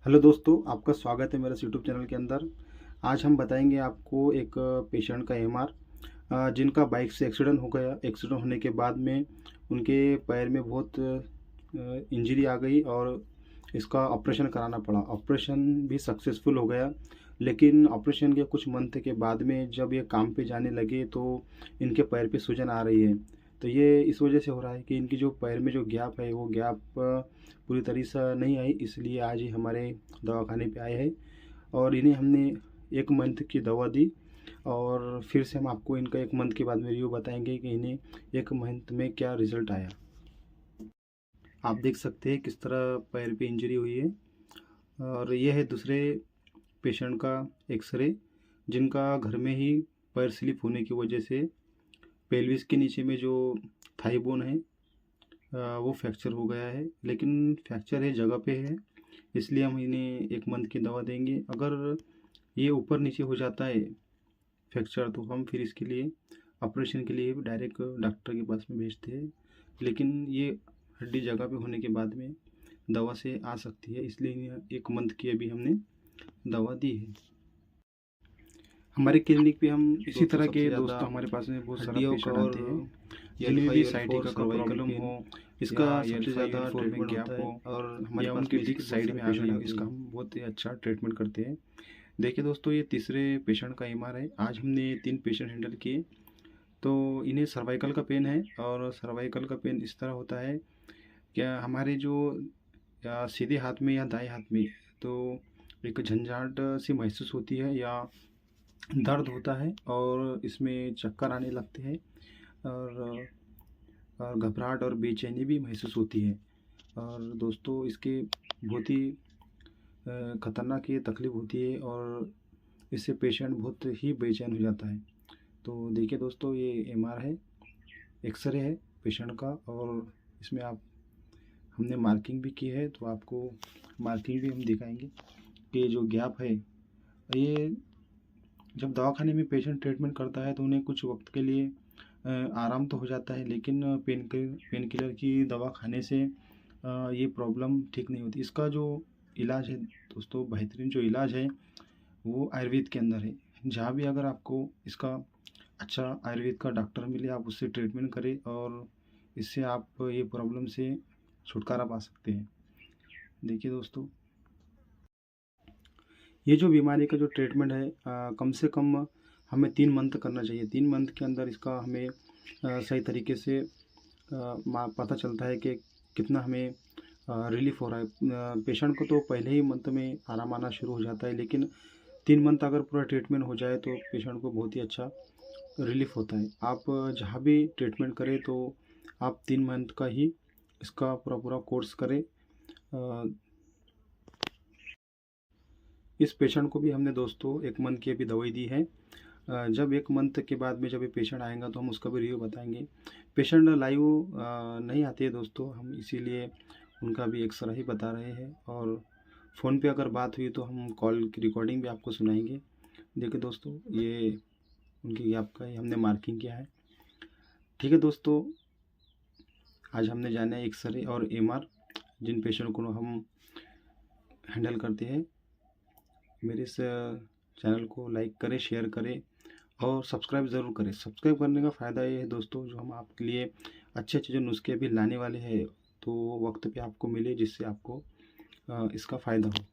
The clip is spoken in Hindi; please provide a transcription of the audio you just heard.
हेलो दोस्तों, आपका स्वागत है मेरे यूट्यूब चैनल के अंदर। आज हम बताएंगे आपको एक पेशेंट का एमआर जिनका बाइक से एक्सीडेंट हो गया। एक्सीडेंट होने के बाद में उनके पैर में बहुत इंजरी आ गई और इसका ऑपरेशन कराना पड़ा। ऑपरेशन भी सक्सेसफुल हो गया, लेकिन ऑपरेशन के कुछ मंथ के बाद में जब ये काम पे जाने लगे तो इनके पैर पे सूजन आ रही है। तो ये इस वजह से हो रहा है कि इनकी जो पैर में जो गैप है वो गैप पूरी तरह से नहीं आई, इसलिए आज ही हमारे दवाखाने पे आए हैं और इन्हें हमने 1 मंथ की दवा दी। और फिर से हम आपको इनका 1 मंथ के बाद में रिव्यू बताएंगे कि इन्हें 1 मंथ में क्या रिज़ल्ट आया। आप देख सकते हैं किस तरह पैर पे इंजरी हुई है। और ये है दूसरे पेशेंट का एक्सरे, जिनका घर में ही पैर स्लिप होने की वजह से पेल्विस के नीचे में जो थाई बोन है वो फ्रैक्चर हो गया है। लेकिन फ्रैक्चर है जगह पे है, इसलिए हम इन्हें 1 मंथ की दवा देंगे। अगर ये ऊपर नीचे हो जाता है फ्रैक्चर तो हम फिर इसके लिए ऑपरेशन के लिए डायरेक्ट डॉक्टर के पास में भेजते हैं। लेकिन ये हड्डी जगह पे होने के बाद में दवा से आ सकती है, इसलिए 1 मंथ की अभी हमने दवा दी है। हमारे क्लिनिक पे हम इसी तरह के दोस्तों हमारे पास में बहुत सारा पेशेंट आते हैं जिनमें भी साइटिका का प्रॉब्लम हो, इसका सबसे ज़्यादा ट्रीटमेंट गैप हो और हमारे उनके डिस्क साइड में आ गई हो, इसका हम बहुत ही अच्छा ट्रीटमेंट करते हैं। देखिए दोस्तों, ये तीसरे पेशेंट का एमआर है। आज हमने 3 पेशेंट हैंडल किए। तो इन्हें सर्वाइकल का पेन है और सर्वाइकल का पेन इस तरह होता है क्या हमारे जो या सीधे हाथ में या दाएं हाथ में तो एक झंझाहट सी महसूस होती है या दर्द होता है और इसमें चक्कर आने लगते हैं और घबराहट और बेचैनी भी महसूस होती है। और दोस्तों, इसके बहुत ही ख़तरनाक ये तकलीफ़ होती है और इससे पेशेंट बहुत ही बेचैन हो जाता है। तो देखिए दोस्तों, ये एमआर है, एक्सरे है पेशेंट का और इसमें आप हमने मार्किंग भी की है, तो आपको मार्किंग भी हम दिखाएंगे कि जो गैप है ये जब दवाखाने में पेशेंट ट्रीटमेंट करता है तो उन्हें कुछ वक्त के लिए आराम तो हो जाता है, लेकिन पेन किलर की दवा खाने से ये प्रॉब्लम ठीक नहीं होती। इसका जो इलाज है दोस्तों, बेहतरीन जो इलाज है वो आयुर्वेद के अंदर है। जहाँ भी अगर आपको इसका अच्छा आयुर्वेद का डॉक्टर मिले, आप उससे ट्रीटमेंट करें और इससे आप ये प्रॉब्लम से छुटकारा पा सकते हैं। देखिए दोस्तों, ये जो बीमारी का जो ट्रीटमेंट है कम से कम हमें 3 मंथ करना चाहिए। 3 मंथ के अंदर इसका हमें सही तरीके से पता चलता है कि कितना हमें रिलीफ हो रहा है। पेशेंट को तो पहले ही मंथ में आराम आना शुरू हो जाता है, लेकिन 3 मंथ अगर पूरा ट्रीटमेंट हो जाए तो पेशेंट को बहुत ही अच्छा रिलीफ होता है। आप जहाँ भी ट्रीटमेंट करें तो आप 3 मंथ का ही इसका पूरा पूरा कोर्स करें। इस पेशेंट को भी हमने दोस्तों 1 मंथ की अभी दवाई दी है। जब 1 मंथ के बाद में जब ये पेशेंट आएगा तो हम उसका भी रिव्यू बताएंगे। पेशेंट लाइव नहीं आते हैं दोस्तों, हम इसीलिए उनका भी एक्सरा ही बता रहे हैं और फ़ोन पे अगर बात हुई तो हम कॉल की रिकॉर्डिंग भी आपको सुनाएंगे। देखिए दोस्तों, ये उनकी आपका हमने मार्किंग किया है। ठीक है दोस्तों, आज हमने जाना है एक्सरे और एमआर जिन पेशेंट को हम हैंडल करते हैं। मेरे इस चैनल को लाइक करें, शेयर करें और सब्सक्राइब ज़रूर करें। सब्सक्राइब करने का फ़ायदा ये है दोस्तों, जो हम आपके लिए अच्छे अच्छे जो नुस्खे अभी लाने वाले हैं तो वक्त पे आपको मिले, जिससे आपको इसका फ़ायदा हो।